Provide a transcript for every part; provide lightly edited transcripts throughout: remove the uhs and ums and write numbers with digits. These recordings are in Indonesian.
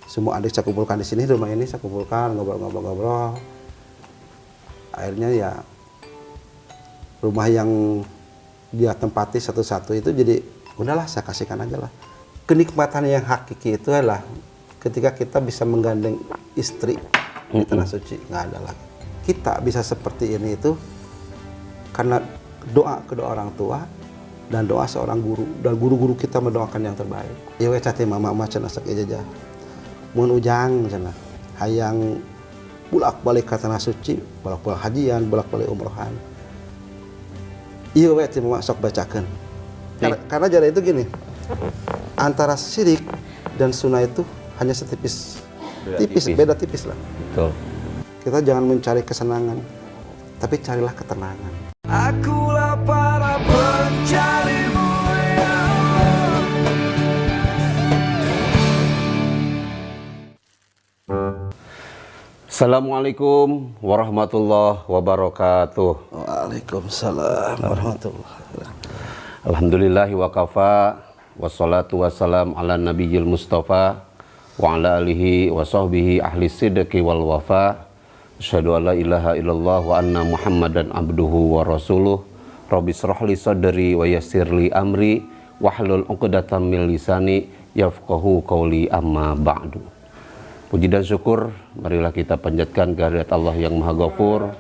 Semua adik saya kumpulkan di sini, rumah ini saya kumpulkan, ngobrol-ngobrol. Akhirnya ya rumah yang dia tempati satu-satu itu jadi udahlah saya kasihkan aja lah. Kenikmatan yang hakiki itu adalah ketika kita bisa menggandeng istri di tanah suci, nggak ada lagi. Kita bisa seperti ini itu karena doa kedua orang tua dan doa seorang guru, dan guru-guru kita mendoakan yang terbaik. Ya we cate mama cenah sak jaja. Mun ujang cenah hayang bolak-balik ke tanah suci, bolak-balik hajian, bolak-balik umrohan. Iya we teh mama sok bacakeun. Karena jarak itu gini. Antara syirik dan sunnah itu hanya setipis. Beda tipis lah. Betul. Kita jangan mencari kesenangan, tapi carilah ketenangan. Akulah para pencarimu ya Allah. Assalamualaikum warahmatullahi wabarakatuh. Waalaikumsalam warahmatullahi wabarakatuh. Alhamdulillahi wa kafa, wassalatu wassalam ala nabiyil mustafa wa ala alihi wa sahbihi ahli sidqi wal wafa. Asyhadu an la ilaha illallah wa anna muhammadan abduhu wa rasuluh. Rabbi shrah li sadri wa yassir li amri wahlul 'uqdatam min lisani yafqahu qawli, amma ba'du. Puji dan syukur marilah kita panjatkan kehadirat Allah yang Maha Ghafur.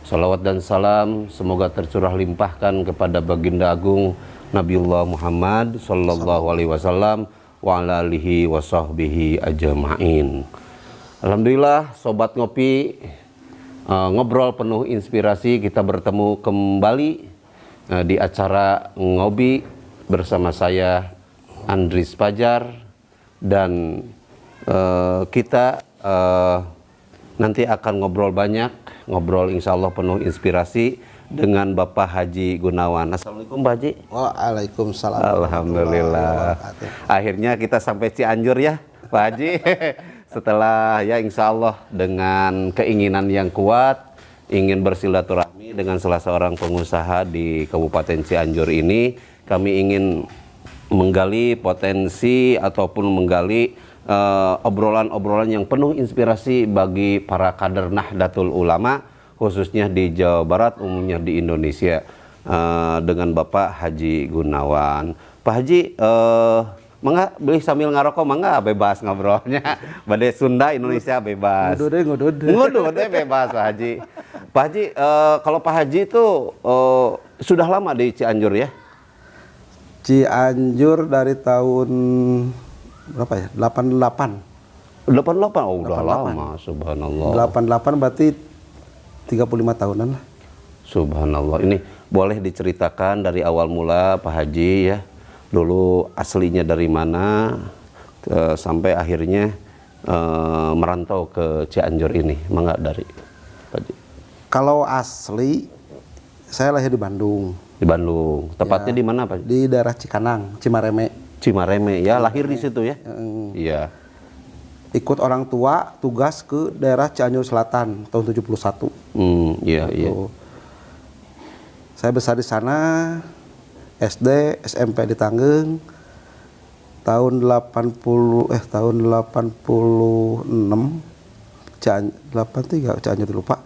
Salawat dan salam semoga tercurah limpahkan kepada baginda agung Nabiullah Muhammad sallallahu alaihi wasallam wa ala alihi wa sahbihi ajma'in. Alhamdulillah sobat ngopi, ngobrol penuh inspirasi, kita bertemu kembali di acara ngopi bersama saya Andris Fajar, dan kita nanti akan ngobrol banyak, ngobrol insya Allah penuh inspirasi dengan Bapak Haji Gunawan. Assalamualaikum Pak Haji. Waalaikumsalam. Alhamdulillah. Akhirnya kita sampai Cianjur ya Pak Haji. Setelah ya insya Allah dengan keinginan yang kuat, ingin bersilaturahmi dengan salah seorang pengusaha di Kabupaten Cianjur ini, kami ingin menggali potensi ataupun menggali obrolan-obrolan yang penuh inspirasi bagi para kader Nahdlatul Ulama, khususnya di Jawa Barat, umumnya di Indonesia, dengan Bapak Haji Gunawan. Pak Haji, mangga beli sambil ngarokok, mangga bebas ngobrolnya. Bade Sunda Indonesia bebas. Ngudud bebas Pak Haji. Pak Haji, kalau Pak Haji itu sudah lama di Cianjur ya? Cianjur dari tahun berapa ya? 88. 88, oh udah 88. Lama, subhanallah. 88 berarti 35 tahunan lah. Subhanallah. Ini boleh diceritakan dari awal mula Pak Haji ya, dulu aslinya dari mana sampai akhirnya merantau ke Cianjur ini, mangga dari Pak Haji. Kalau asli saya lahir di Bandung. Di Bandung. Tepatnya ya, di mana Pak? Di daerah Cikanang, Cimareme. Cimareme ya, lahir di situ ya. Iya. Ikut orang tua tugas ke daerah Cianjur Selatan tahun 71. Iya, iya. Saya besar di sana, SD, SMP di Tangeung. Tahun 86 83 Cianjur lupa.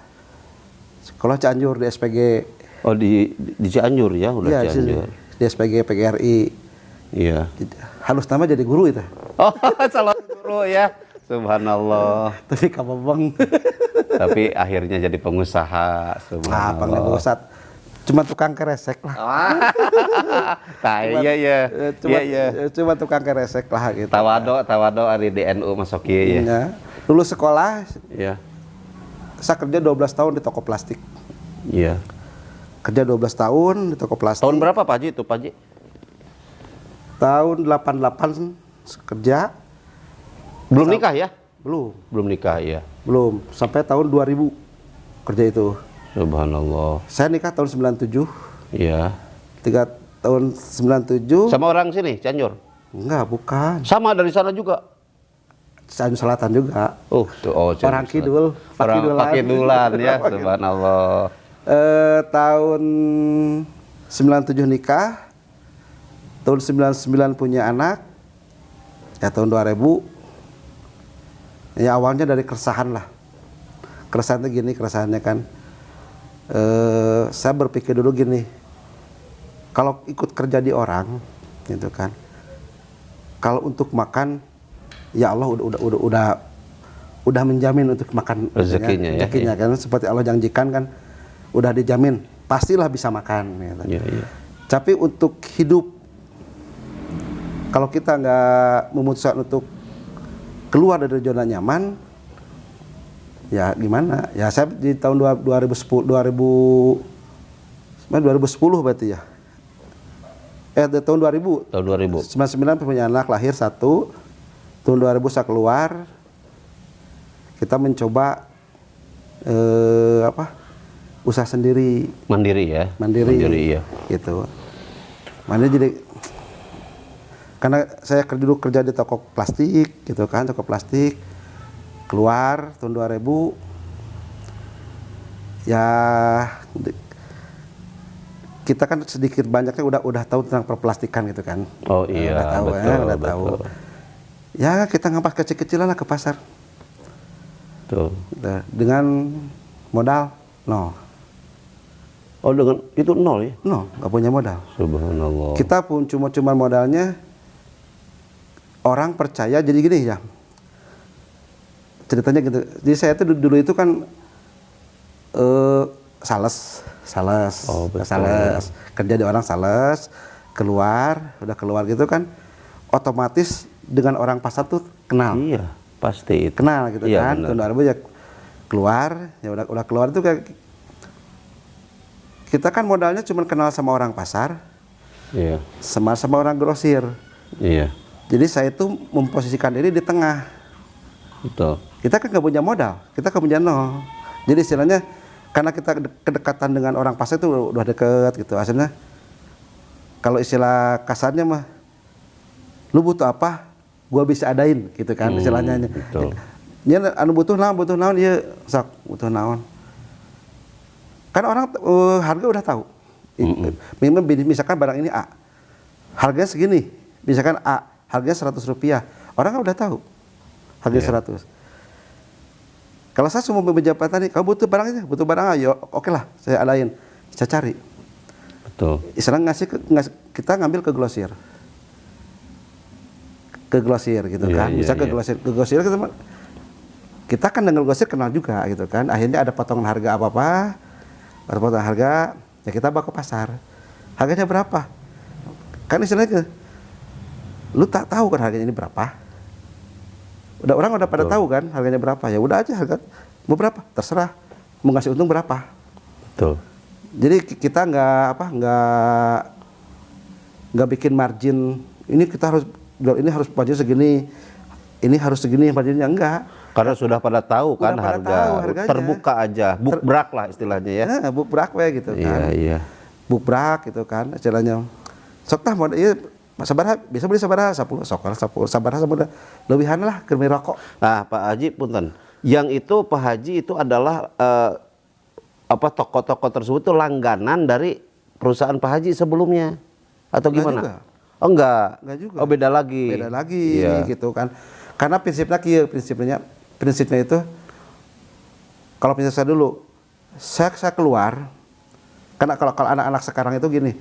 Sekolah Cianjur di SPG. Oh di Cianjur ya, udah ya, Cianjur. Di SPG PGRI. Iya. Halus nama jadi guru itu. Oh, salah guru ya. Subhanallah. Tapi kababang. Tapi akhirnya jadi pengusaha. Nah, pengusaha. Cuma tukang keresek lah. Iya. Cuma tukang keresek lah gitu. Tawado ari di NU masuk ieu ya. Lulus sekolah. Iya. Saya kerja 12 tahun di toko plastik. Iya. Kerja 12 tahun di toko plastik. Tahun berapa Pak Haji itu, Pak Haji? Tahun 88 kerja. Belum nikah ya? Belum nikah ya. Belum, sampai tahun 2000 kerja itu. Subhanallah. Saya nikah tahun 97. Iya. 3 tahun 97. Sama orang sini, Cianjur? Enggak, bukan. Sama dari sana juga? Cianjur Selatan juga. Oh orang Kidul. Orang Kidulan ya, subhanallah. Tahun 97 nikah. Tahun 99 punya anak. Ya tahun 2000 Ya awalnya dari keresahan lah. Keresahannya gini, keresahannya kan, saya berpikir dulu gini, kalau ikut kerja di orang, gitu kan, kalau untuk makan, ya Allah udah menjamin untuk makan Rezekinya ya, rezekinya kan, seperti Allah janjikan kan, udah dijamin, pastilah bisa makan. Gitu. Iya. Tapi untuk hidup, kalau kita nggak memutuskan untuk keluar dari zona nyaman, ya gimana? Ya saya di tahun 2010 berarti ya. Di tahun 2000. Tahun 2000. 99 punya anak, lahir 1. Tahun 2000 saya keluar. Kita mencoba usaha sendiri. Mandiri ya. Mandiri Iya. gitu. Mana jadi karena saya dulu kerja di toko plastik gitu kan, toko plastik. Keluar tahun 2000 ya kita kan sedikit banyaknya udah tahu tentang perplastikan gitu kan. Oh iya, udah tahu betul. tahu. Ya kita ngampas kecil-kecilan lah ke pasar. Tuh. Dengan modal nol. Oh dengan itu nol ya? No, nggak punya modal. Subhanallah. Kita pun cuma modalnya orang percaya, jadi gini ya. Ceritanya gitu. Jadi saya tuh dulu itu kan sales, Oh, betul. sales, kerja di orang sales, udah keluar gitu kan, otomatis dengan orang pasar tuh kenal. Iya, pasti itu. Kenal gitu Iya, kan. benar. Tahun 2000 ya keluar, ya udah keluar itu kayak kita kan modalnya cuma kenal sama orang pasar, Iya. sama orang grosir. Iya. Jadi saya itu memposisikan diri di tengah. Betul. Kita kan nggak punya modal, kita kan punya nol. Jadi istilahnya karena kita kedekatan dengan orang pasar itu udah deket gitu. Asalnya kalau istilah kasarnya mah, lu butuh apa, gua bisa adain gitu kan istilahnya. Betul. Ya anu butuh naon, ya sok butuh naon. Kan orang harga udah tahu. Misalkan barang ini A, harganya segini. Misalkan A, harganya Rp100. Orang kan udah tahu harganya 100. Kalau saya cuma berjabatan nih, kamu butuh barang ayo, oke lah, saya adain, saya cari. Betul. Istilahnya kita ngambil ke grosir, gitu Iya, kan. iya, Bisa ke iya. grosir kita kan dengan grosir kenal juga gitu kan. Akhirnya ada potongan harga ada potongan harga, ya kita bawa ke pasar. Harganya berapa? Kan istilahnya, lu tak tahu kan harganya ini berapa? Orang udah pada tahu kan harganya berapa, ya udah aja harga mau berapa terserah, mau ngasih untung berapa. Betul. Jadi kita nggak bikin margin, ini harus margin segini, ini harus segini marginnya, enggak. Karena sudah pada tahu kan Udah pada harga, tahu harganya. terbuka aja, bukbrak lah istilahnya ya. Nah, bukbrak we gitu kan. Iya. Bukbrak gitu kan istilahnya. Sok tah modal ieu sabaraha bisa beli sabaraha 10 sok 10 sabaraha samuda lebihan lah keur rokok. Nah, Pak Haji punten. Yang itu Pak Haji itu adalah toko-toko tersebut itu langganan dari perusahaan Pak Haji sebelumnya atau Enggak gimana? juga. Oh enggak. Enggak juga. Oh beda lagi. Beda lagi Iya. gitu kan. Karena prinsipnya itu kalau prinsip saya dulu, saya keluar karena kalau anak-anak sekarang itu gini.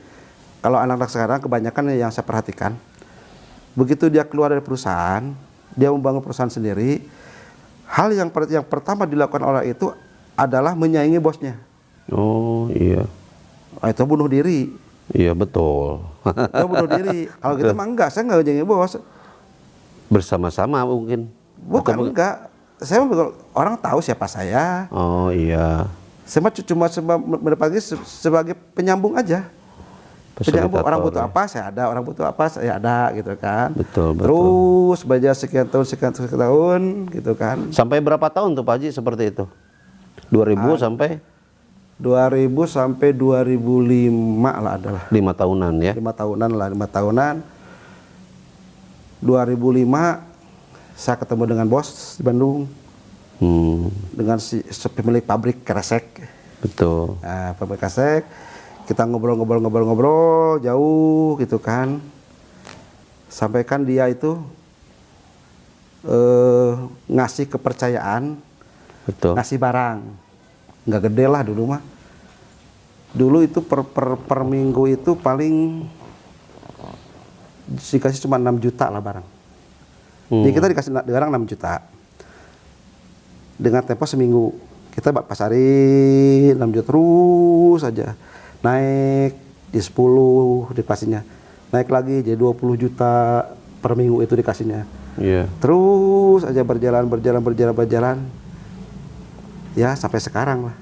Kalau anak-anak sekarang kebanyakan yang saya perhatikan, begitu dia keluar dari perusahaan, dia membangun perusahaan sendiri, hal yang pertama dilakukan orang itu adalah menyaingi bosnya. Oh iya. Itu bunuh diri. Iya betul. Itu bunuh diri. Kalau gitu mah enggak, saya enggak menyaingi bos. Bersama-sama mungkin. Bukan enggak. Saya orang tahu siapa saya. Oh iya. Saya cuma mendapatkan sebagai penyambung aja. Penyambung, orang butuh apa saya ada, orang butuh apa saya ada gitu kan. Betul. Terus belajar sekian tahun gitu kan. Sampai berapa tahun tuh Pak Haji seperti itu? 2000 sampai 2000 sampai 2005 lah adalah. 5 tahunan ya. 5 tahunan. 2005 saya ketemu dengan bos di Bandung. Dengan si pemilik pabrik kresek. Betul. Nah, pabrik kresek. Kita ngobrol jauh gitu kan. Sampai kan dia itu ngasih kepercayaan, Betul. ngasih barang. Nggak gede lah dulu mah. Dulu itu per minggu itu paling dikasih cuma 6 juta lah barang. Jadi kita dikasih barang 6 juta. Dengan tempo seminggu. Kita pasarin 6 juta terus aja. Naik di 10 dikasihnya. Naik lagi jadi 20 juta per minggu itu dikasihnya. Iya. Terus aja berjalan. Ya sampai sekarang lah.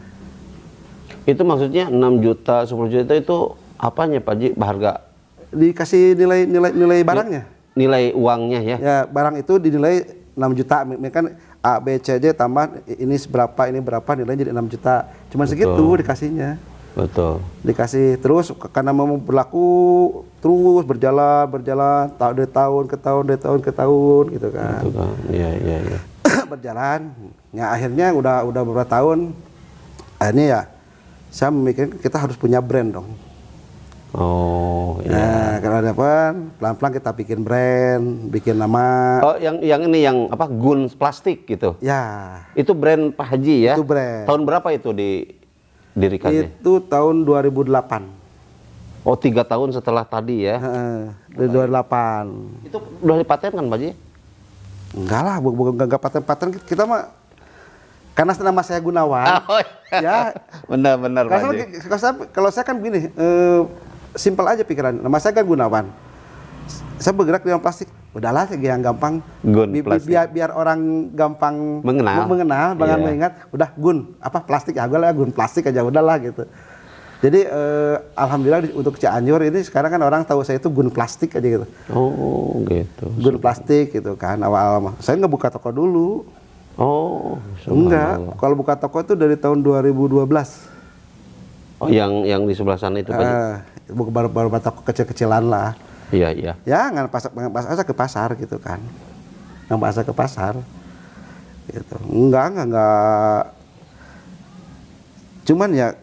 Itu maksudnya 6 juta, 10 juta itu apanya Pak Haji? Harga Dikasih nilai barangnya. nilai uangnya ya? Ya barang itu dinilai 6 juta. Kan A, B, C, D tambah ini berapa nilainya jadi 6 juta. Cuman segitu dikasihnya. Betul. Dikasih terus karena mau berlaku terus berjalan dari tahun ke tahun gitu kan. Itu kan. Iya. Berjalan. Ya akhirnya udah beberapa tahun. Akhirnya ya saya memikirkan kita harus punya brand dong. Oh, iya. Nah, kalau dapat pelan-pelan kita bikin brand, bikin nama. Oh, yang ini yang apa? Gun plastik gitu. Ya, Itu brand Pak Haji ya? itu brand. Tahun berapa itu didirikannya? Itu tahun 2008. Oh, 3 tahun setelah tadi ya? Dari 2008. Itu udah dipatenkan Pak Haji? Enggak lah, bukan enggak paten-paten kita mah karena nama saya Gunawan. Oh, Ya, benar Pak Haji. kalau saya kan begini, simpel aja pikiran. Nama saya kan Gunawan. Saya bergerak di dalam plastik. Udahlah, yang gampang. Gun plastik. Biar orang gampang Mengenal. bahkan Iya. mengingat. Udah gun, apa plastik ya, gue lah gun plastik aja udahlah gitu. Jadi alhamdulillah untuk Cianjur ini sekarang kan orang tahu saya itu gun plastik aja gitu. Oh, gitu. Gun plastik gitu kan awal-awal. Saya nggak buka toko dulu. Oh, Enggak. subhanallah. Kalau buka toko itu dari tahun 2012. Oh, yang di sebelah sana itu Pak Haji? Baru toko kecil-kecilan lah. Iya. Ya nggak pasar ke pasar gitu kan. Nggak pasar ke pasar. Gitu. Enggak. Cuman ya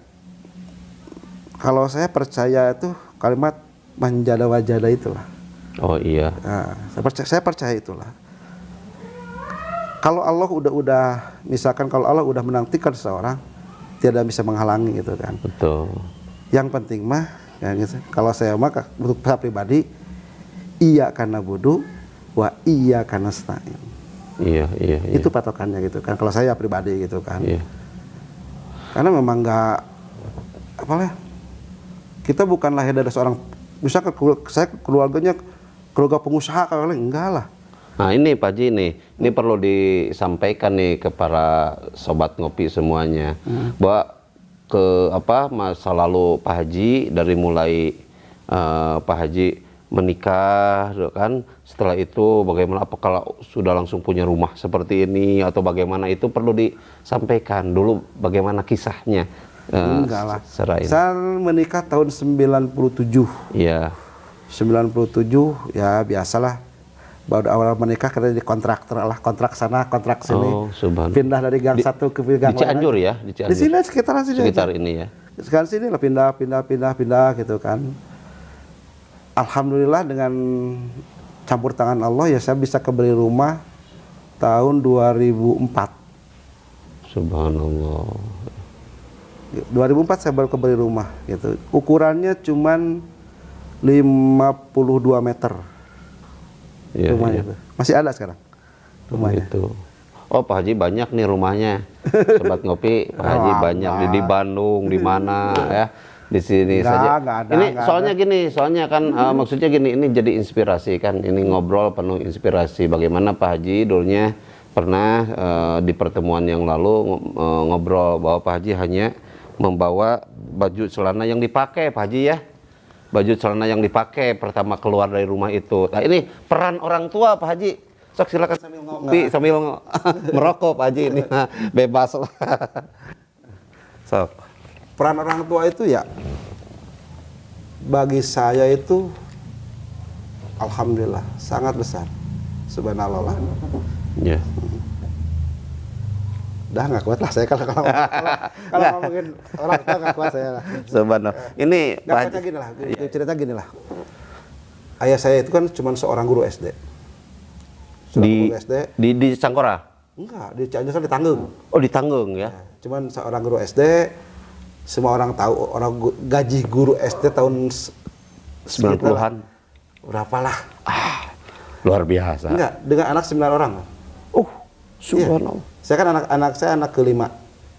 kalau saya percaya itu kalimat manjada wajada itulah. Oh iya. Nah, saya percaya itulah. Kalau Allah misalkan kalau Allah udah menantikan seseorang, tidak bisa menghalangi gitu kan. Betul. Yang penting mah, ya gitu. Kalau saya mah untuk saya pribadi, iya karena budu, wa iya karena nasta'in. Iya. Itu patokannya gitu kan. Kalau saya pribadi gitu kan. Iya. Karena memang nggak, apalah, kita bukan lahir dari seorang, misalkan saya keluarga pengusaha kalau enggak lah. Nah ini Pak Haji ini perlu disampaikan nih ke para sobat ngopi semuanya bahwa masa lalu Pak Haji dari mulai Pak Haji menikah kan, setelah itu bagaimana, apakah sudah langsung punya rumah seperti ini atau bagaimana, itu perlu disampaikan dulu bagaimana kisahnya. Enggak lah. Saya Saya menikah tahun 97. Iya. 97 ya biasalah. Baru awal menikah kita jadi kontraktor lah, kontrak sana, kontrak sini. Oh, subhanallah. Pindah dari gang satu ke gang Di Cianjur lain. ya? Di Cianjur. Di sini sekitaran sini. Sekitar aja. ini ya. Sekarang sini lah pindah gitu kan. Alhamdulillah dengan campur tangan Allah ya saya bisa kebeli rumah tahun 2004. Subhanallah. 2004 saya baru kebeli rumah gitu. Ukurannya cuman 52 meter. Iya, Rumahnya iya. itu. Masih ada sekarang rumahnya. Gitu. Oh Pak Haji banyak nih rumahnya. Sobat ngopi, Pak Haji banyak di Bandung, di mana ya. Di sini saja. Nggak ada, ini nggak soalnya ada. Gini, soalnya kan maksudnya gini, ini jadi inspirasi kan. Ini ngobrol penuh inspirasi. Bagaimana Pak Haji dulunya pernah di pertemuan yang lalu ngobrol bahwa Pak Haji hanya membawa baju celana yang dipakai Pak Haji ya. Baju celana yang dipakai pertama keluar dari rumah itu. Nah ini peran orang tua Pak Haji. Sok silakan sambil ngopi, sambil merokok Pak Haji ini. Bebas lah. Sok. Peran orang tua itu ya bagi saya itu alhamdulillah sangat besar. Subhanallah. Ya. Dah nggak kuat lah saya kalau ngomongin orang tua nggak kuat saya lah. Subhanallah. Ini Nggak Pak kuatnya Haji. gini lah, cerita gini lah. Ayah saya itu kan cuma seorang guru SD. Seorang guru SD Di Cangkora. Enggak, di Cianjur kan di Tanggung. Oh, di Tanggung ya. Ya, cuman seorang guru SD, semua orang tahu gaji guru SD tahun 90-an. Berapalah? Luar biasa. Enggak, dengan anak 9 orang. Oh, subhanallah. Saya kan anak saya anak kelima.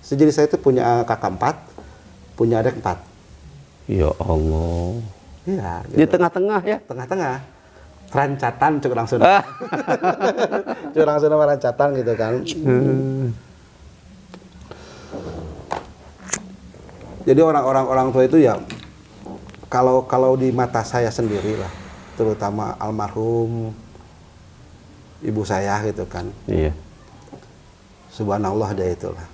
Jadi saya itu punya kakak 4, punya adik 4. Ya Allah. Iya, Di gitu. tengah-tengah ya. Tengah-tengah. Rancatan cuk langsung. Cuk langsung nama rancatan gitu kan. Jadi orang tua itu ya kalau di mata saya sendiri lah, terutama almarhum ibu saya gitu kan. Iya. Subhanallah dia itulah.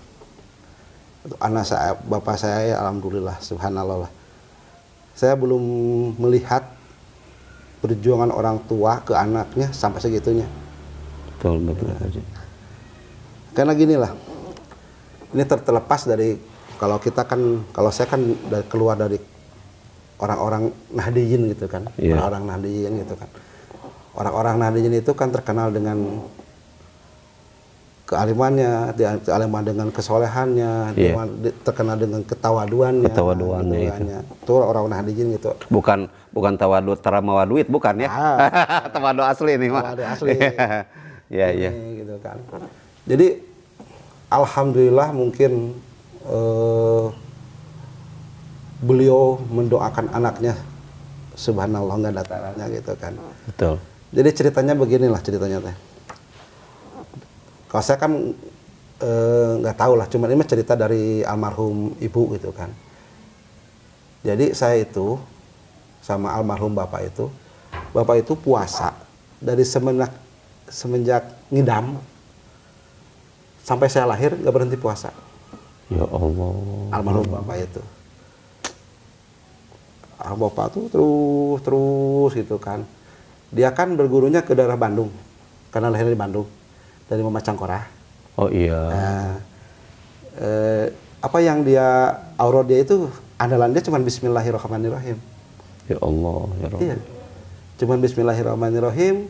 Anak saya, bapak saya ya alhamdulillah, subhanallah lah. Saya belum melihat perjuangan orang tua ke anaknya sampai segitunya. Betul, betul Pak Haji. Karena gini lah, ini terlepas dari kalau saya kan keluar dari orang-orang Nahdiyin gitu kan, Iya. orang-orang Nahdiyin gitu kan. Orang-orang Nahdiyin itu kan terkenal dengan kealimannya, kealiman dengan kesolehannya, Iya. terkenal dengan ketawaduannya. Ketawaduannya itu. Itu orang Nahdiyin gitu. Bukan tawadu teramawa duit, bukan ya? Tawadu asli nih, Mak. Tawadu asli. Iya, iya. Ini, gitu kan. Jadi alhamdulillah mungkin beliau mendoakan anaknya, subhanallah nggak ada taranya gitu kan. Betul. Jadi ceritanya beginilah ceritanya teh. Kalau saya kan nggak tahu lah, cuman ini mah cerita dari almarhum ibu gitu kan. Jadi saya itu sama almarhum bapak itu puasa dari semenjak ngidam sampai saya lahir nggak berhenti puasa. Ya Allah. Almarhum bapak itu. Bapak tuh terus gitu kan. Dia kan bergurunya ke daerah Bandung, karena lahir di Bandung, dari Mama Cangkorah. Oh iya. Nah, apa yang dia aura dia itu andalan dia cuma Bismillahirrahmanirrahim. Ya Allah, ya Rabb. Iya. Cuman Bismillahirrahmanirrahim.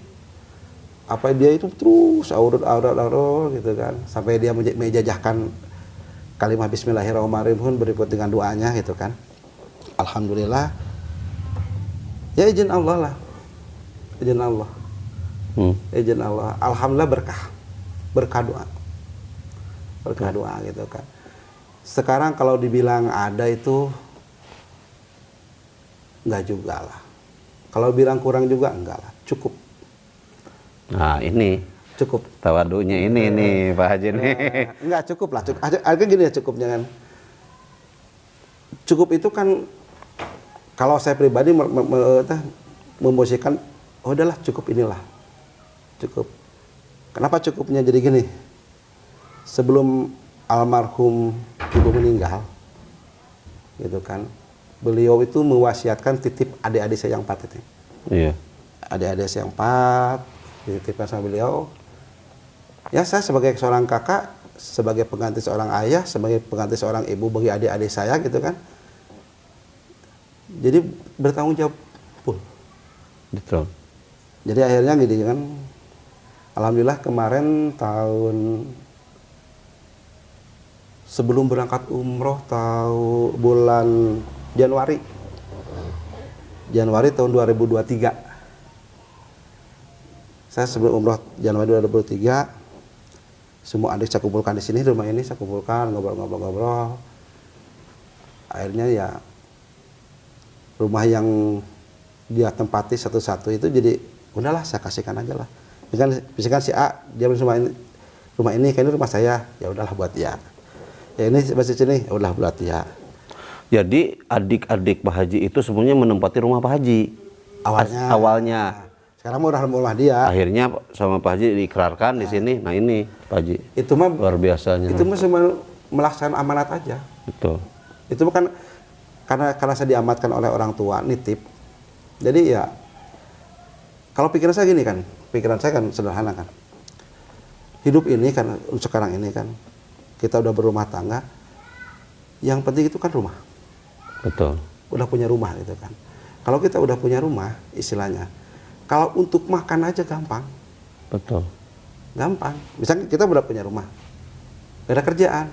Apa dia itu terus aura gitu kan, sampai dia menjajahkan kalimat Bismillahirrahmanirrahim berikut dengan doanya gitu kan. Alhamdulillah. Ya izin Allah lah. Izin Allah. Izin Allah. Alhamdulillah berkah doa. Berkah doa gitu kan. Sekarang kalau dibilang ada itu enggak juga lah. Kalau bilang kurang juga enggak lah, cukup. Nah, ini Cukup. tawadunya ini nih Pak Haji nih. Enggak cukup lah. Agak gini ya cukupnya kan. Cukup itu kan kalau saya pribadi memposisikan, oh udahlah cukup inilah. Cukup. Kenapa cukupnya jadi gini? Sebelum almarhum ibu meninggal, gitu kan, beliau itu mewasiatkan titip adik-adik saya yang 4 itu. Iya. Adik-adik saya yang 4 dititipkan sama beliau. Ya saya sebagai seorang kakak, sebagai pengganti seorang ayah, sebagai pengganti seorang ibu bagi adik-adik saya gitu kan. Jadi bertanggung jawab full. Betul. Jadi akhirnya gini kan, alhamdulillah kemarin tahun sebelum berangkat umroh bulan Januari tahun 2023. Saya sebelum umroh Januari 2023, semua adik saya kumpulkan di sini, rumah ini saya kumpulkan, ngobrol-ngobrol. Akhirnya ya rumah yang dia tempati satu-satu itu jadi udahlah saya kasihkan aja lah. Misalkan si A dia rumah ini kayaknya rumah saya, ya udahlah buat dia. Ya ini masih sini, ya udahlah buat dia. Jadi adik-adik Pak Haji itu semuanya menempati rumah Pak Haji. Awalnya. Sekarang udah rumah dia. Akhirnya sama Pak Haji diikrarkan di sini. Nah ini Pak Haji. Itu mah luar biasanya. Itu mah cuma melaksanakan amanat aja. Betul. Itu bukan karena saya diamatkan oleh orang tua nitip. Jadi ya kalau pikiran saya gini kan, pikiran saya kan sederhana kan. Hidup ini kan sekarang ini kan kita udah berumah tangga. Yang penting itu kan rumah. Betul. Udah punya rumah gitu kan. Kalau kita udah punya rumah istilahnya, kalau untuk makan aja gampang. Betul. gampang. Misalnya kita udah punya rumah, gak ada kerjaan,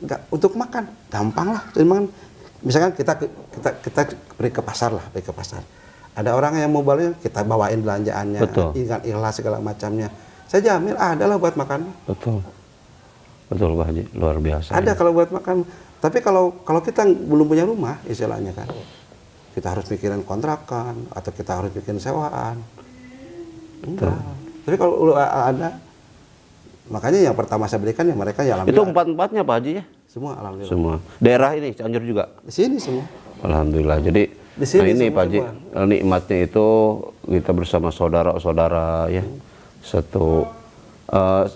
nggak untuk makan, gampang lah. Cuman misalkan kita pergi ke pasar lah, pergi ke pasar. Ada orang yang mau balik, kita bawain belanjaannya, ingat ikhlas segala macamnya. Saya jamin adalah buat makan. Betul, betul Pak Haji, luar biasa. Ada kalau buat makan. Tapi kalau kita belum punya rumah, istilahnya kan, kita harus mikirin kontrakan atau kita harus bikin sewaan. Enggak. Tapi kalau udah ada, makanya yang pertama saya berikan ya mereka ya alhamdulillah. Itu empat-empatnya Pak Haji ya? Semua alhamdulillah. Semua. Daerah ini Cianjur juga? Di sini semua. Alhamdulillah. Jadi di sini nah ini Pak Haji, buat. nikmatnya itu kita bersama saudara-saudara ya. Satu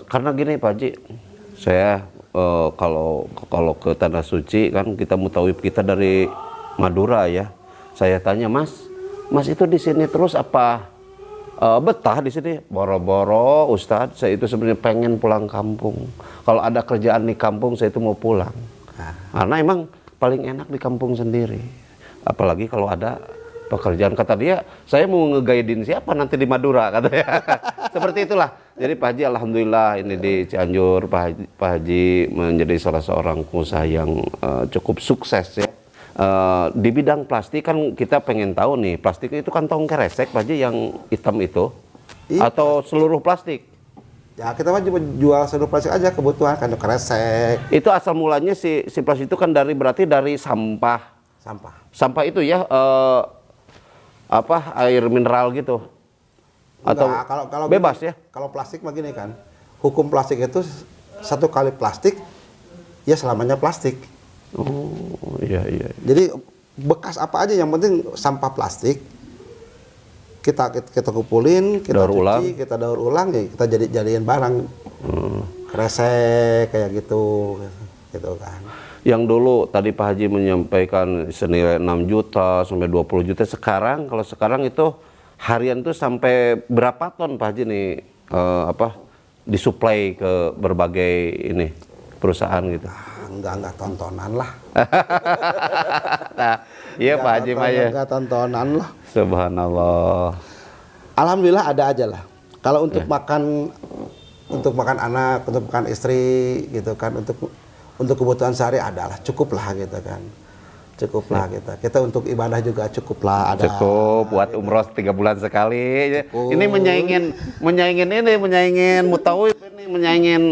karena gini Pak Haji, saya kalau ke Tanah Suci kan kita mutawif kita dari Madura ya. Saya tanya, Mas itu di sini terus apa betah di sini? Boro-boro Ustadz, saya itu sebenarnya pengen pulang kampung. Kalau ada kerjaan di kampung saya itu mau pulang. Karena emang paling enak di kampung sendiri. Apalagi kalau ada pekerjaan, kata dia, saya mau ngegaidin siapa nanti di Madura katanya. Seperti itulah. Jadi Pak Haji alhamdulillah ini di Cianjur Pak Haji menjadi salah seorang pengusaha yang cukup sukses ya. Di bidang plastik kan kita pengen tahu nih, plastik itu kantong kresek Pak Haji yang hitam itu atau seluruh plastik? Ya kita mah cuma jual seluruh plastik aja, kebutuhan kantong kresek. Itu asal mulanya si plastik itu kan berarti dari sampah. Sampah itu ya air mineral gitu. Atau enggak, kalau bebas gini, ya? Kalau plastik mah gini kan, hukum plastik itu satu kali plastik ya selamanya plastik. Oh iya. Jadi bekas apa aja yang penting sampah plastik kita kumpulin, kita cuci, kita daur ulang ya kita jadiin barang. Kresek kayak gitu kan. Yang dulu tadi Pak Haji menyampaikan senilai 6 juta sampai 20 juta, kalau sekarang itu harian tuh sampai berapa ton Pak Haji nih disuplai ke berbagai ini perusahaan gitu? Enggak tontonan lah. Nah, iya Pak Haji Mah ya. Enggak tontonan lah. Subhanallah. Alhamdulillah ada aja lah. Kalau untuk makan anak, untuk makan istri gitu kan, untuk kebutuhan sehari adalah cukup lah gitu kan. Cukup lah kita untuk ibadah juga cukup lah ada. Cukup buat umroh 3 bulan sekali. Cukup. Ini menyaingin mutawif, ini menyaingin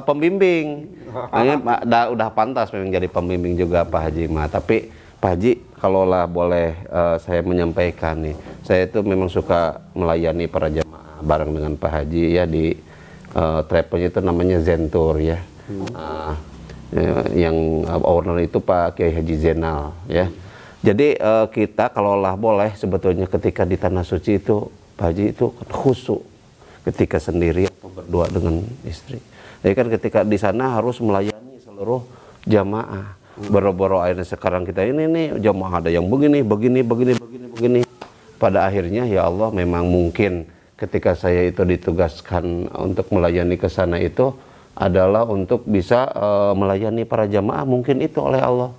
pembimbing. Nah, udah pantas memang jadi pembimbing juga Pak Haji mah. Tapi Pak Haji kalau lah boleh saya menyampaikan nih, saya itu memang suka melayani para jamaah bareng dengan Pak Haji ya di travelnya itu namanya Zentur ya. Yang owner itu Pak Kiai Haji Zainal ya. Jadi kita kalau lah boleh sebetulnya ketika di Tanah Suci itu Pak Haji itu khusyuk ketika sendiri atau berdua dengan istri. Jadi kan ketika di sana harus melayani seluruh jamaah. Boro-boro akhirnya sekarang kita ini nih jamaah ada yang begini. Pada akhirnya ya Allah memang mungkin ketika saya itu ditugaskan untuk melayani ke sana itu adalah untuk bisa melayani para jamaah, mungkin itu oleh Allah.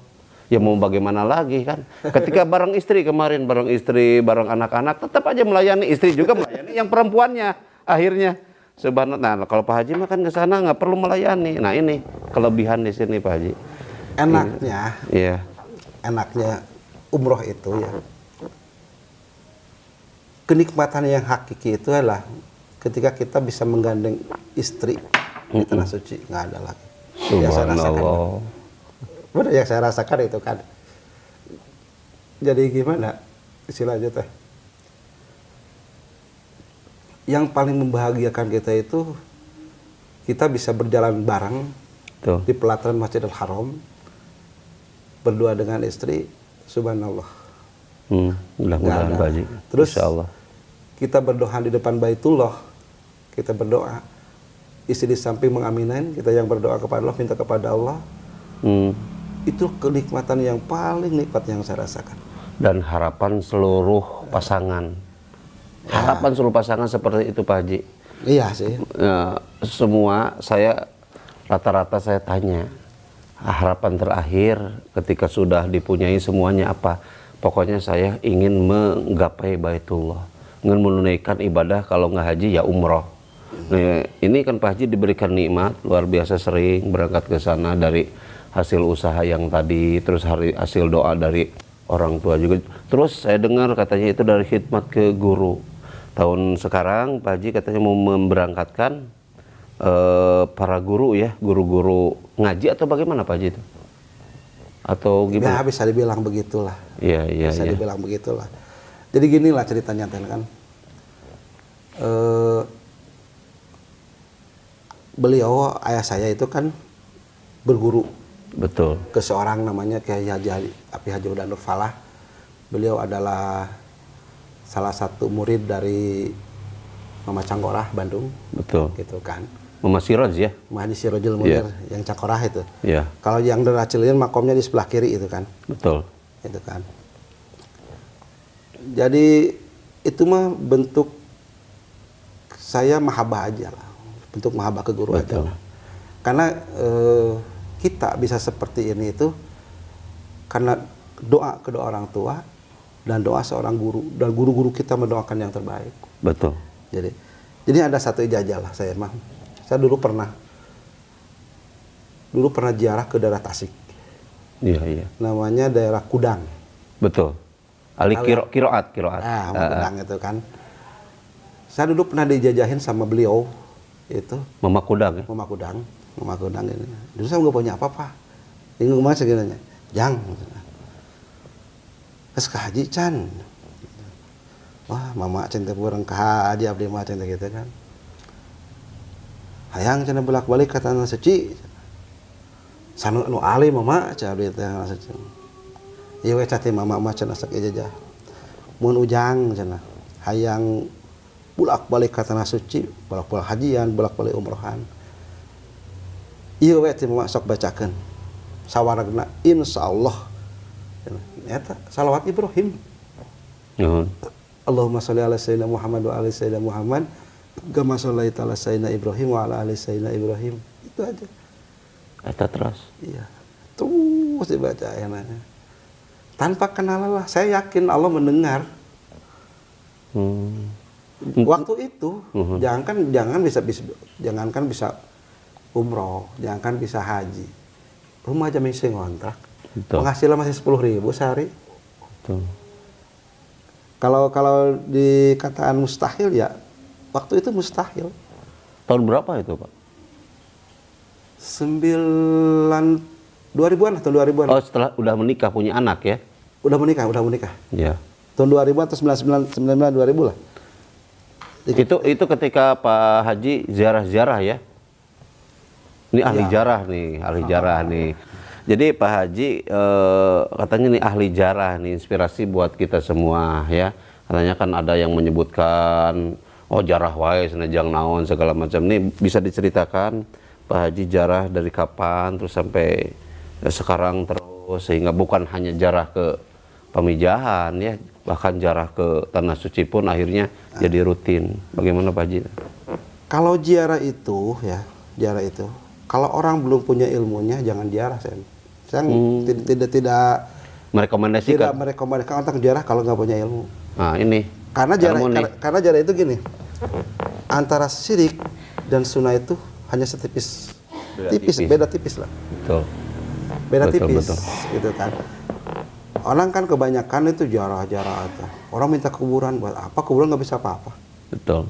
Ya mau bagaimana lagi kan? Ketika bareng istri kemarin, bareng anak-anak, tetap aja melayani, istri juga melayani yang perempuannya akhirnya. Subhanallah. Nah, kalau Pak Haji mah kan ke sana nggak perlu melayani. Nah, ini kelebihan di sini Pak Haji. Enaknya umroh itu ya. Kenikmatan yang hakiki itu adalah ketika kita bisa menggandeng istri di Tanah Suci, nggak ada lagi. Subhanallah. Benar yang saya rasakan itu kan. Jadi gimana istilahnya teh? Yang paling membahagiakan kita itu kita bisa berjalan bareng di pelataran Masjidil Haram berdua dengan istri, subhanallah. Mudah-mudahan Pak Haji. Terus Insyaallah. Kita berdoa di depan Baitullah, kita berdoa. Istri di samping mengaminain, kita yang berdoa kepada Allah, minta kepada Allah. Itu kenikmatan yang paling nikmat yang saya rasakan. Dan harapan seluruh pasangan. Harapan seluruh pasangan seperti itu Pak Haji. Iya sih. Semua rata-rata saya tanya, harapan terakhir ketika sudah dipunyai semuanya apa? Pokoknya saya ingin menggapai Baitullah, dengan menunaikan ibadah, kalau nggak haji ya umroh. Nah, ini kan Pak Haji diberikan nikmat luar biasa, sering berangkat ke sana dari hasil usaha yang tadi, terus hasil doa dari orang tua juga. Terus saya dengar katanya itu dari khidmat ke guru. Tahun sekarang Pak Haji katanya mau memberangkatkan para guru ya, guru-guru ngaji atau bagaimana Pak Haji itu? Atau gimana? Ya bisa dibilang begitulah. Iya, iya, Bisa iya. dibilang begitulah. Jadi gini lah ceritanya kan. Beliau, ayah saya itu kan berguru Betul. ke seorang namanya Kiai Haji Api Haji Udanur Falah. Beliau adalah salah satu murid dari Mama Cangkorah Bandung, Betul. gitu kan. Mama Siroj ya? Mahdi Sirojul Munir yang Cangkorah itu. Iya. Kalau yang Deracilin makomnya di sebelah kiri itu kan. Betul. Itu kan. Jadi itu mah bentuk saya mahabbah aja lah, bentuk mahabbah ke guru aja Betul. lah. Karena kita bisa seperti ini itu karena doa kedua orang tua dan doa seorang guru, dan guru-guru kita mendoakan yang terbaik. Betul. Jadi ada satu ijazah lah saya mah. Saya dulu pernah ziarah ke daerah Tasik. Iya, iya. Namanya daerah Kudang. Betul. Ali kiroat. Kudang itu kan. Saya dulu pernah dijajahin sama beliau itu, Mama Kudang ya? Mama Kudang ini. Dulu saya nggak punya apa-apa. Bingung banget segininya. Jang. Terus ke haji can. Wah, mama cinta bureng ke haji abdi mah cinta gitu kan. Hayang cenah bolak-balik ka tanah suci. Sanu anu ali mama cenah abdi teh tanah suci. Ieu we cati mama mah cenah sok ijazah. Mun ujang cenah hayang bolak-balik ka tanah suci, bolak-balik hajian, bolak-balik umrohan. Ieu we teh mama sok bacakeun. Sawaragna insyaallah. Eta salawat Ibrahim. Nuhun. Allahumma sholli ala sayyidina Muhammad wa ala sayyidina Muhammad kama shallaita ala sayyidina Ibrahim wa ala ali sayyidina Ibrahim. Itu aja. Eta terus. Iya. Terus dibaca ayatnya. Tanpa kenal Allah, saya yakin Allah mendengar. Waktu itu jangankan bisa umroh, jangankan bisa haji. Rumah aja masih ngontrak. Betul. Penghasilan masih 10.000 sehari. Betul. Kalau dikataan mustahil ya, waktu itu mustahil. Tahun berapa itu Pak? 2000-an, tahun 2000-an. Oh, setelah udah menikah, punya anak ya? Udah menikah. Iya. Tahun 2000 atau 99 2000 lah. Itu ketika Pak Haji ziarah-ziarah ya? Ini ahli jarah nih. Jadi Pak Haji katanya nih ahli jarah nih, inspirasi buat kita semua ya. Katanya kan ada yang menyebutkan jarah wae senajang naon segala macam. Nih bisa diceritakan Pak Haji jarah dari kapan terus sampai sekarang terus, sehingga bukan hanya jarah ke pemijahan ya, bahkan jarah ke tanah suci pun akhirnya jadi rutin. Bagaimana Pak Haji? Kalau ziarah itu kalau orang belum punya ilmunya jangan ziarah. Saya tidak Merekomendasikan. tidak merekomendasikan untuk ziarah kalau nggak punya ilmu. Nah ini. Karena ziarah itu gini, antara syirik dan sunnah itu hanya setipis, beda tipis lah. Betul. Beda Betul, tipis, betul. gitu kan. Orang kan kebanyakan itu ziarah aja. Orang minta kuburan buat apa? Kuburan nggak bisa apa-apa. Betul.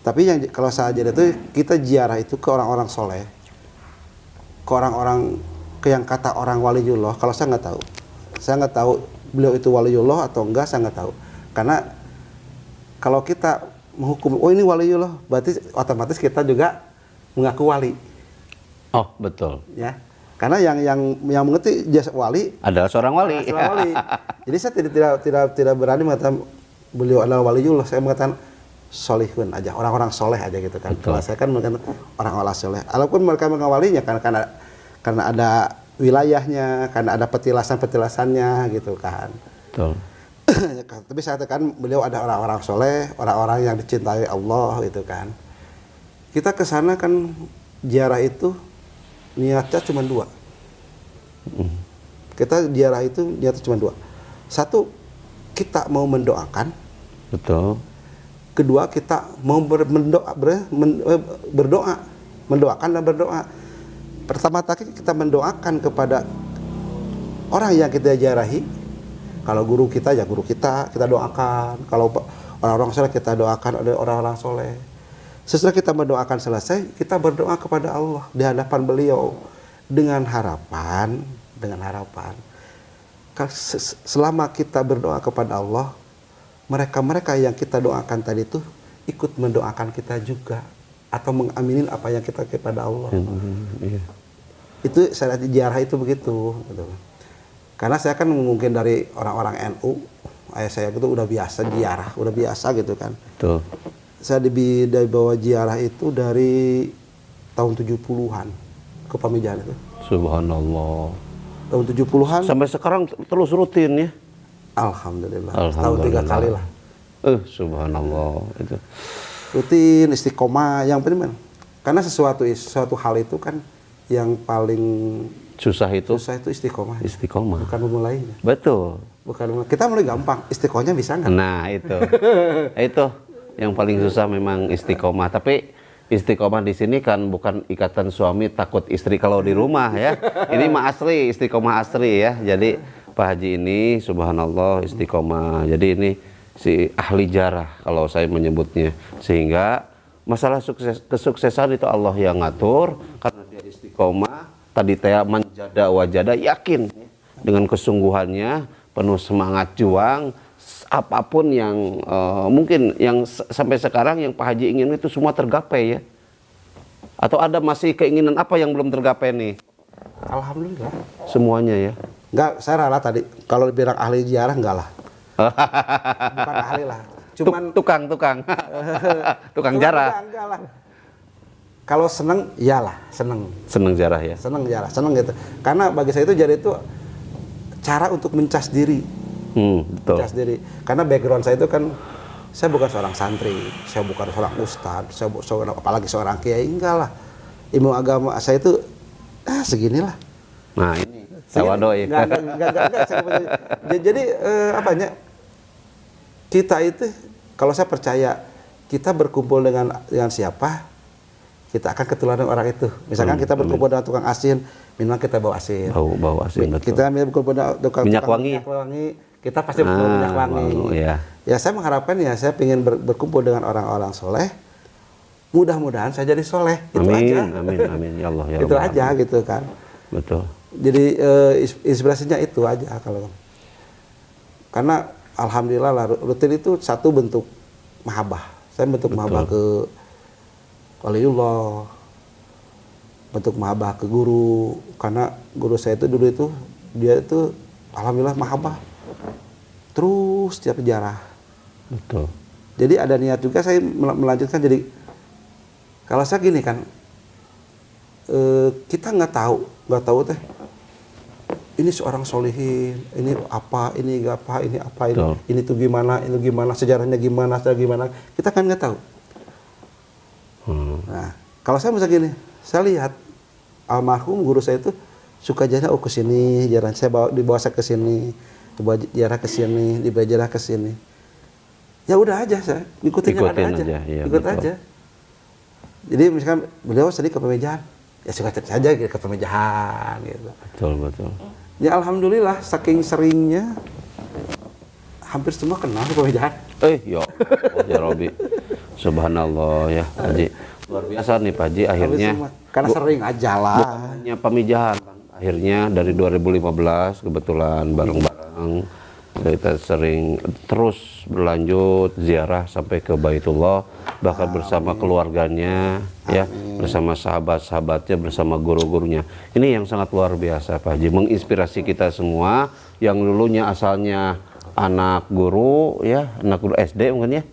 Tapi kalau saya ziarah itu, kita ziarah itu ke orang-orang soleh, ke orang-orang, ke yang kata orang waliullah. Kalau saya nggak tahu beliau itu waliullah atau enggak, saya nggak tahu. Karena kalau kita menghukum, oh ini waliullah, berarti otomatis kita juga mengaku wali. Oh betul. Ya, karena yang mengerti jasa wali Adalah seorang wali. adalah wali. Jadi saya tidak berani mengatakan beliau adalah waliullah. Saya mengatakan solihun aja, orang-orang soleh aja gitu kan. Betul. Kalau saya kan mengatakan orang-orang soleh. Walaupun mereka mengawalinya karena ada wilayahnya, karena ada petilasannya gitu kan. Betul. Tapi saya katakan beliau ada orang-orang soleh, orang-orang yang dicintai Allah gitu kan. Kita ke sana kan ziarah itu niatnya cuma dua. Kita ziarah itu niatnya cuma dua. Satu, kita mau mendoakan. Betul. kedua kita mau berdoa, mendoakan dan berdoa. Pertama tadi kita mendoakan kepada orang yang kita ziarahi. Kalau guru kita ya guru kita doakan. Kalau orang-orang soleh kita doakan oleh orang-orang soleh. Setelah kita mendoakan selesai, kita berdoa kepada Allah di hadapan beliau dengan harapan selama kita berdoa kepada Allah, mereka yang kita doakan tadi itu ikut mendoakan kita juga atau mengaminin apa yang kita kepada Allah. Iya. Itu syariat ziarah itu begitu, gitu. Karena saya kan mungkin dari orang-orang NU, ayah saya itu udah biasa ziarah, udah biasa gitu kan. Betul. Saya dibawa ziarah itu dari tahun 70-an ke Pamijahan itu. Subhanallah. Tahun 70-an Sampai sekarang terus rutin ya? Alhamdulillah. Tahun 3 kali lah. Subhanallah itu. Rutin istiqomah yang penting. Karena suatu hal itu kan yang paling Susah itu istiqomah. istiqomah. Bukan memulainya. Betul. Kita mulai gampang, istiqomahnya bisa nggak? Nah itu, itu yang paling susah memang istiqomah. Tapi istiqomah di sini kan bukan ikatan suami takut istri kalau di rumah ya. Ini mah asri, istiqomah asri ya. Jadi Pak Haji ini subhanallah istiqomah. Jadi ini si ahli jarah kalau saya menyebutnya. Sehingga masalah kesuksesan itu Allah yang ngatur karena dia istiqomah. Tadi teh manjada wajada yakin dengan kesungguhannya penuh semangat juang. Apapun yang mungkin yang sampai sekarang yang Pak Haji ingin itu semua tergapai ya? Atau ada masih keinginan apa yang belum tergapai nih? Alhamdulillah. Semuanya ya? Enggak, saya rela tadi. Kalau bilang ahli ziarah enggak lah. Bukan ahli lah. Cuman tukang jarah. Enggak lah. Kalau seneng, iyalah, seneng. Seneng jarah ya? Seneng jarah, seneng gitu. Karena bagi saya itu jadi itu cara untuk mencas diri. Betul. Mencas diri. Karena background saya itu kan, saya bukan seorang santri, saya bukan seorang ustadz, apalagi seorang kiai, enggak lah. Ilmu agama saya itu, seginilah. Nah ini, sawado ya. Enggak. Jadi, apanya, kita itu, kalau saya percaya, kita berkumpul dengan siapa, kita akan ketularan orang itu. Misalkan kita berkumpul dengan tukang asin, minimal kita bawa asin. Bau asin, betul. Kita berkumpul dengan tukang minyak wangi, kita pasti bawa minyak wangi. Ya. Ya saya mengharapkan ya, saya ingin berkumpul dengan orang-orang soleh. Mudah-mudahan saya jadi soleh. Itu aja. Amin. Ya Allah. Ya itu Allah. aja gitu kan. Betul. Jadi inspirasinya itu aja kalau. Karena alhamdulillah lah, rutin itu satu bentuk mahabbah. Saya bentuk mahabbah ke waliullah, bentuk mahabbah ke guru, karena guru saya itu dulu itu dia itu alhamdulillah mahabbah terus setiap sejarah. Betul. Jadi ada niat juga saya melanjutkan. Jadi kalau saya gini kan, kita nggak tahu teh ini seorang solihin, ini apa, ini ini tuh gimana, sejarahnya gimana, kita kan nggak tahu. Nah, kalau saya misalnya gini, saya lihat almarhum guru saya itu suka jarah ke sini, jarah saya dibawa saya ke sini, dibawa jarah ke sini, dibawa jarah ke sini. Ya udah aja saya ikutin aja. Ya, ikut aja. Jadi misalkan beliau sedih ke Pamijahan, ya suka saja ke Pamijahan gitu. Betul. Ya alhamdulillah saking seringnya hampir semua kenal Pamijahan. Ya Robi. Subhanallah ya Pak Haji. Luar biasa nih Pak Haji akhirnya. Karena sering aja lah. Hanya Pamijahan. Akhirnya dari 2015 kebetulan bareng-bareng kita sering terus berlanjut ziarah sampai ke Baitullah, bahkan bersama keluarganya ya, bersama sahabat-sahabatnya, bersama guru-gurunya. Ini yang sangat luar biasa Pak Haji, menginspirasi kita semua yang dulunya asalnya anak guru ya, anak guru SD mungkin ya.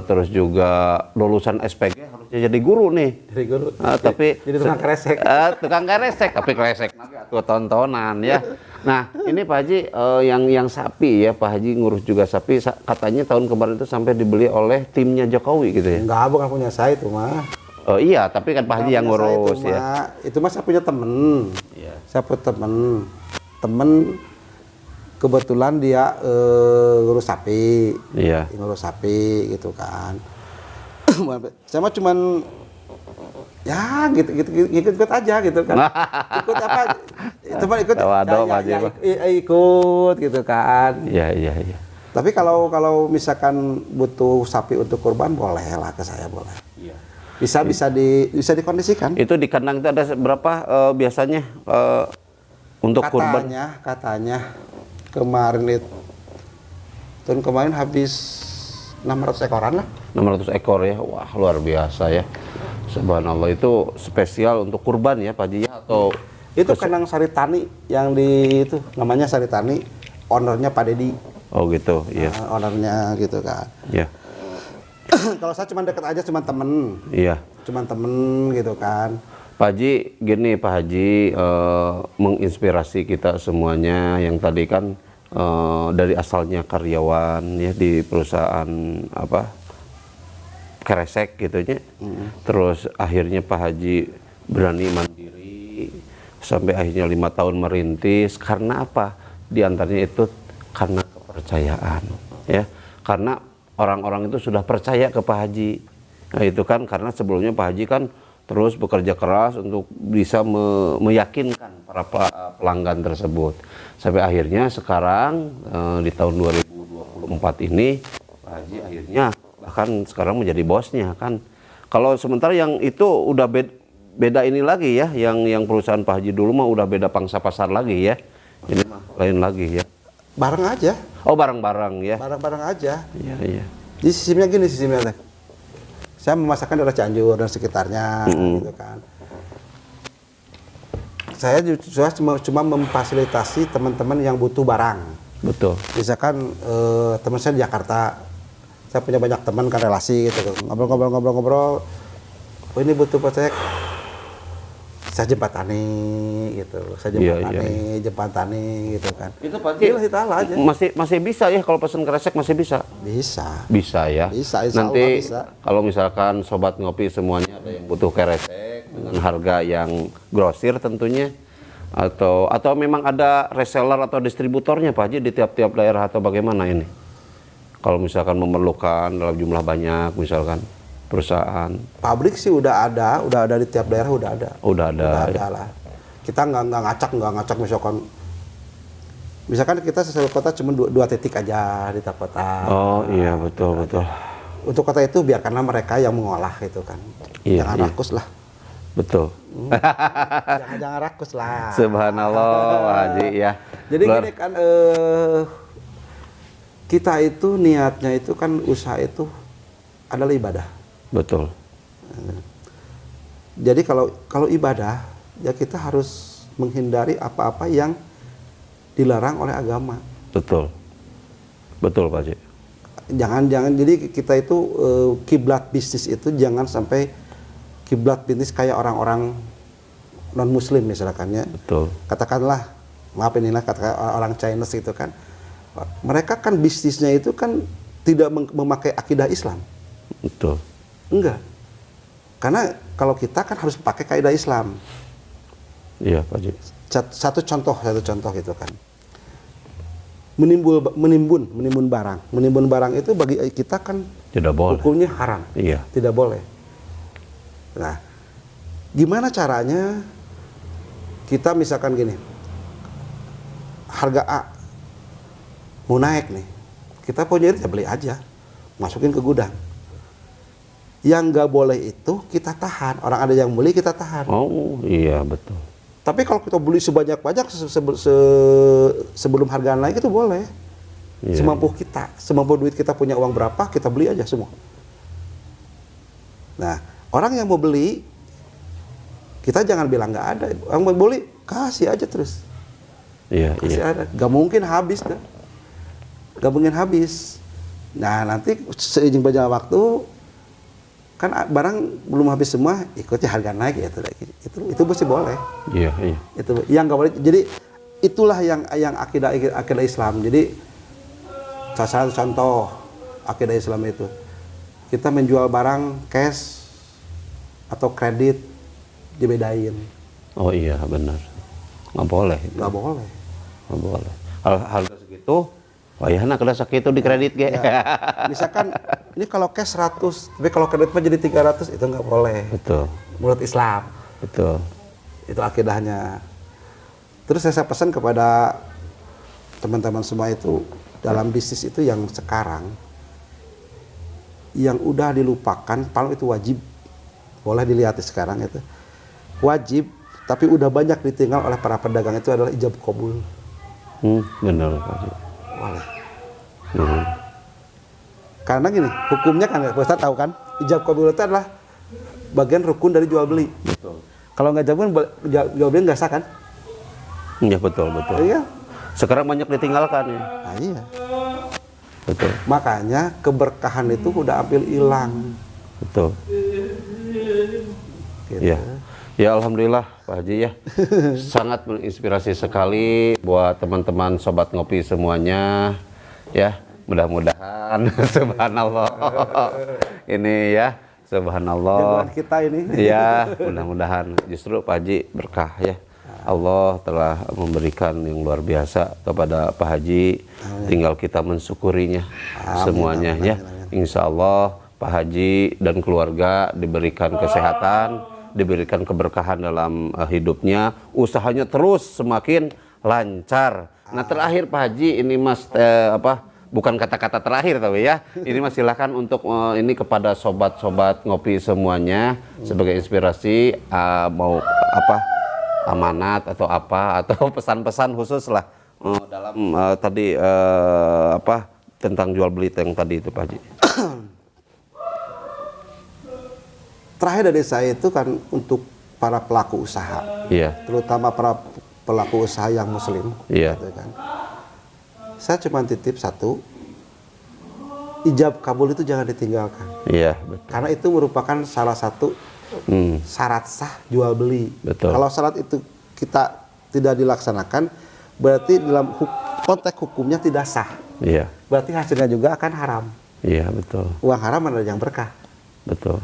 Terus juga lulusan SPG harusnya jadi guru nih. Jadi guru. Tapi jadi tukang keresek. Tukang keresek, tapi keresek tuh tontonan ya. Nah, ini Pak Haji yang sapi ya, Pak Haji ngurus juga sapi. Katanya tahun kemarin itu sampai dibeli oleh timnya Jokowi gitu ya. Enggak, bukan punya saya itu mah. Oh iya, tapi kan Pak Haji yang ngurus itu, ya. Itu mah saya punya temen. Iya. Saya punya temen kebetulan dia ngurus sapi, Iya. ngurus sapi gitu kan. Saya mah cuman ya ikut aja gitu kan. Ikut apa? Teman ikut Waduh, Pak Haji, Pak. ikut gitu kan. Iya, iya, iya. Tapi kalau misalkan butuh sapi untuk kurban boleh lah ke saya boleh. Iya. Bisa dikondisikan. Itu di kandang itu ada berapa biasanya untuk kurban? Katanya kemarin itu tahun kemarin habis 600 ekoran lah. 600 ekor ya. Wah, luar biasa ya. Subhanallah, itu spesial untuk kurban ya Pak Haji ya, atau Itu kandang Sari Tani yang di itu namanya Sari Tani, ownernya Pak Dedi. oh gitu, iya. Ownernya gitu kan. Iya. Kalau saya cuma deket aja, cuma temen Iya. gitu kan. Pak Haji, gini Pak Haji, menginspirasi kita semuanya yang tadi kan dari asalnya karyawan ya di perusahaan apa Kresek gitu ya. Terus akhirnya Pak Haji berani mandiri sampai akhirnya 5 tahun merintis. Karena apa? Di antaranya itu karena kepercayaan ya. Karena orang-orang itu sudah percaya ke Pak Haji. Nah itu kan karena sebelumnya Pak Haji kan terus bekerja keras untuk bisa meyakinkan para pelanggan tersebut. Sampai akhirnya sekarang di tahun 2024 ini Pak Haji akhirnya bahkan sekarang menjadi bosnya kan. Kalau sementara yang itu udah beda ini lagi ya, yang perusahaan Pak Haji dulu mah udah beda pangsa pasar lagi ya. Ini mah lain lagi ya. Bareng aja. Oh, barang-barang ya. Bareng-bareng aja. Iya, iya. Jadi sistemnya gini sistemnya. Saya memasarkan daerah Cianjur dan sekitarnya gitu kan. Saya cuma memfasilitasi teman-teman yang butuh barang. Betul. Misalkan teman saya di Jakarta, saya punya banyak teman kan relasi gitu, ngobrol. Oh ini butuh proyek, saya jembatani gitu, jembatani gitu kan. Itu Pak Haji Lillahi ta'ala aja. masih bisa ya kalau pesan Kresek masih bisa. Bisa. Bisa ya. Bisa, insya Nanti Allah bisa. kalau misalkan sobat ngopi semuanya ada yang butuh Kresek dengan harga yang grosir tentunya, atau memang ada reseller atau distributornya Pak Haji di tiap-tiap daerah atau bagaimana ini? Kalau misalkan memerlukan dalam jumlah banyak misalkan perusahaan. Pabrik sih udah ada di tiap daerah udah ada. Udah ada Udah ada lah. Kita nggak ngacak misalkan kita sesuai kota cuma 2 titik aja di tiap kota. Oh iya betul. Untuk kota itu biarkanlah mereka yang mengolah gitu kan. Iya, Jangan iya. rakus lah. Betul. Jangan rakus lah. Subhanallah Pak Haji ya. Jadi gini kan kita itu niatnya itu kan usaha itu adalah ibadah. Betul. Jadi kalau ibadah ya kita harus menghindari apa-apa yang dilarang oleh agama. Betul Pak Haji. Jangan jadi kita itu kiblat bisnis itu jangan sampai kiblat bisnis kayak orang-orang non muslim misalkan ya. Betul. Katakanlah katakan orang Chinese gitu kan. Mereka kan bisnisnya itu kan tidak memakai akidah Islam. Betul. Enggak. Karena kalau kita kan harus pakai kaidah Islam. Iya Pak Haji. Satu contoh gitu kan. Menimbun barang. Menimbun barang itu bagi kita kan Tidak boleh. hukumnya haram. Iya. Tidak boleh. Nah, gimana caranya kita misalkan gini. Harga A mau naik nih. Kita punya ya beli aja. Masukin ke gudang. Yang nggak boleh itu kita tahan. Orang ada yang beli kita tahan. Oh iya betul. Tapi kalau kita beli sebanyak-banyak sebelum harga naik itu boleh. Iya, Semampu kita, semampu duit kita punya uang berapa, kita beli aja semua. Nah, orang yang mau beli, kita jangan bilang nggak ada. Orang mau beli, kasih aja terus. Iya, Kasih iya. ada. Gak mungkin habis dah. Gak mungkin habis. Nah, nanti seiring berjalan waktu, kan barang belum habis semua, ikutnya harga naik ya itu mesti boleh. Iya, iya. Itu yang nggak boleh. Jadi itulah yang akidah Islam. Jadi salah satu contoh akidah Islam itu kita menjual barang cash atau kredit dibedain. Oh iya benar. Nggak boleh. Nggak boleh. Nggak boleh. Harga segitu gitu. Oh ya, nah kalau sakit itu di kredit ge. Ya. Misalkan ini kalau cash 100, tapi kalau kredit mah jadi 300 itu nggak boleh. Betul. Menurut Islam. Betul. Itu akidahnya. Terus saya pesan kepada teman-teman semua itu dalam bisnis itu yang sekarang yang udah dilupakan, paling itu wajib. Boleh dilihat sekarang itu. Wajib, tapi udah banyak ditinggal oleh para pedagang itu adalah ijab kabul. Benar Pak Haji. Boleh. Karena gini, hukumnya kan Pak Ustaz tahu kan, ijab kabul itu adalah bagian rukun dari jual beli. Betul. Kalau nggak jual beli nggak sah kan? Iya betul. Iya. Sekarang banyak ditinggalkan ya. Nah, iya. Betul. Makanya keberkahan itu udah ambil hilang. Betul. Gitu. Iya. Ya alhamdulillah Pak Haji ya. Sangat menginspirasi sekali buat teman-teman sobat ngopi semuanya ya. Mudah-mudahan subhanallah. Ini ya, subhanallah. Jagoan kita ini. Iya, mudah-mudahan justru Pak Haji berkah ya. Allah telah memberikan yang luar biasa kepada Pak Haji. Tinggal kita mensyukurinya semuanya ya. Insya Allah Pak Haji dan keluarga diberikan kesehatan, diberikan keberkahan dalam hidupnya, usahanya terus semakin lancar. Nah terakhir Pak Haji ini Mas bukan kata-kata terakhir tapi ya ini Mas silakan untuk ini kepada sobat-sobat ngopi semuanya sebagai inspirasi mau apa amanat atau apa atau pesan-pesan khusus lah dalam tadi apa tentang jual beli yang tadi itu Pak Haji. Terakhir dari saya itu kan untuk para pelaku usaha, Iya. terutama para pelaku usaha yang muslim. Iya. Gitu kan. Saya cuma titip satu, ijab kabul itu jangan ditinggalkan. Iya, betul. Karena itu merupakan salah satu syarat sah jual beli. Betul. Kalau syarat itu kita tidak dilaksanakan, berarti dalam konteks hukumnya tidak sah. Iya. Berarti hasilnya juga akan haram. Iya, betul. Uang haram adalah yang berkah. Betul.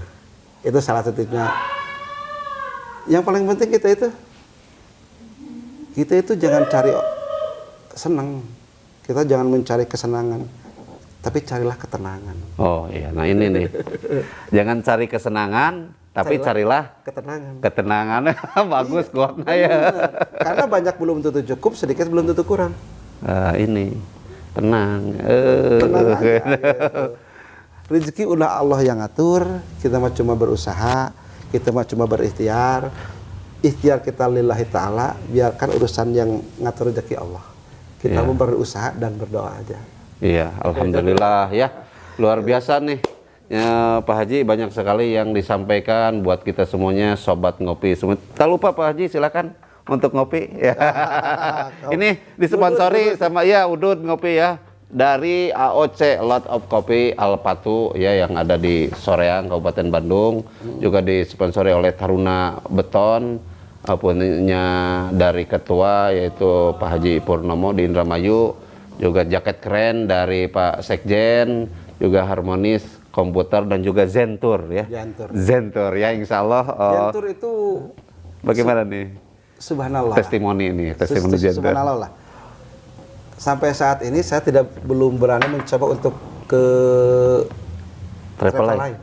Itu salah satunya. Yang paling penting kita itu jangan cari senang. Kita jangan mencari kesenangan, tapi carilah ketenangan. Oh iya, nah ini nih. Jangan cari kesenangan, tapi carilah ketenangan. Bagus kuatnya ya. Karena banyak belum tentu cukup, sedikit belum tentu kurang. Ini tenang. Tenang aja, gitu. Rezeki udah Allah yang atur, kita mah cuma berusaha, kita mah cuma berikhtiar. Ikhtiar kita lillahi ta'ala, biarkan urusan yang ngatur rezeki Allah. Kita mau berusaha dan berdoa aja. Iya, alhamdulillah ya. Luar biasa nih. Ya, Pak Haji banyak sekali yang disampaikan buat kita semuanya sobat ngopi semua. Tak lupa Pak Haji silakan untuk ngopi ya. Ini disponsori sama ya Udud ngopi ya. Dari AOC Lot of Coffee Alpatu ya yang ada di Soreang Kabupaten Bandung, juga disponsori oleh Taruna Beton, punya dari ketua yaitu Pak Haji Purnomo di Indramayu, juga jaket keren dari Pak Sekjen, juga Harmonis Komputer dan juga Zentur ya. Zentur ya, insya Allah. Zentur itu bagaimana nih? Subhanallah. Testimoni ini, testimoni Zentur. Subhanallah lah. Sampai saat ini saya belum berani mencoba untuk ke travel lain.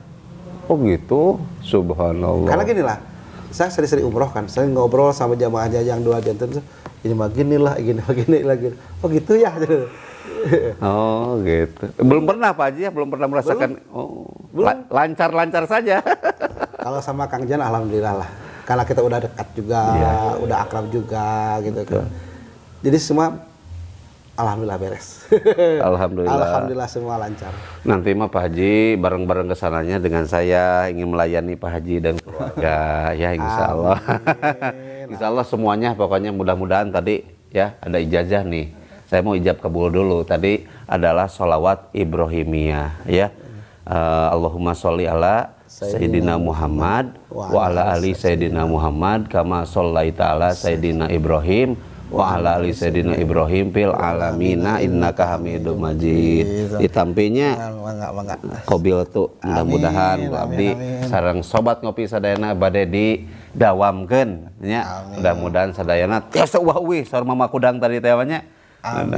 Oh gitu, subhanallah. Karena gini lah, saya sering-sering umroh kan, saya ngobrol sama jamaahnya yang dua jantan itu, ini mah gini lah, gini lagi. Oh gitu ya. Oh gitu. Belum pernah Pak Haji ya, belum pernah merasakan. Belum. Lancar-lancar saja. Kalau sama Kang Jan alhamdulillah lah. Karena kita udah dekat juga, udah akrab juga gitu kan. Jadi semua alhamdulillah beres. Alhamdulillah. Alhamdulillah semua lancar. Nanti mah Pak Haji bareng-bareng kesananya dengan saya ingin melayani Pak Haji dan keluarga ya insya Allah. Insya Allah semuanya pokoknya mudah-mudahan tadi ya ada ijazah nih. Saya mau ijab kabul dulu. Tadi adalah sholawat Ibrahimiyah ya. Allahumma sholli ala Sayyidina Muhammad wa ala ali Sayyidina Muhammad kama shollaita ala Sayyidina Ibrahim wa ala ali Sayyidina Ibrahim fil alamina innaka hamidum majid. Ditampinya kobil tuh mudah-mudahan abdi sareng sobat ngopi sadayana bade di dawamkeun nya. Mudah-mudahan sadayana tiasa uwah uwih saur mama kudang tadi teh nya.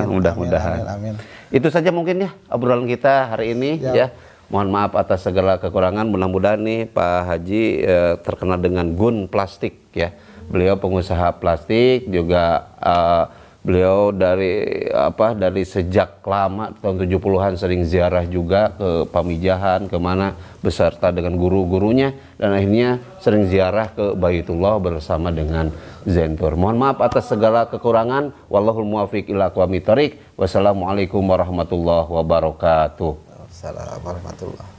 Mudah-mudahan. Amin. Itu saja mungkin ya obrolan kita hari ini ya. Mohon maaf atas segala kekurangan. Mudah-mudahan nih Pak Haji terkenal dengan gun plastik ya. Beliau pengusaha plastik juga, beliau dari sejak lama tahun 70-an sering ziarah juga ke Pamijahan kemana beserta dengan guru-gurunya, dan akhirnya sering ziarah ke Baitullah bersama dengan Zentur. Mohon maaf atas segala kekurangan. Wallahul muwaffiq ila aqwamit thoriq. Wassalamualaikum warahmatullahi wabarakatuh. Assalamualaikum warahmatullahi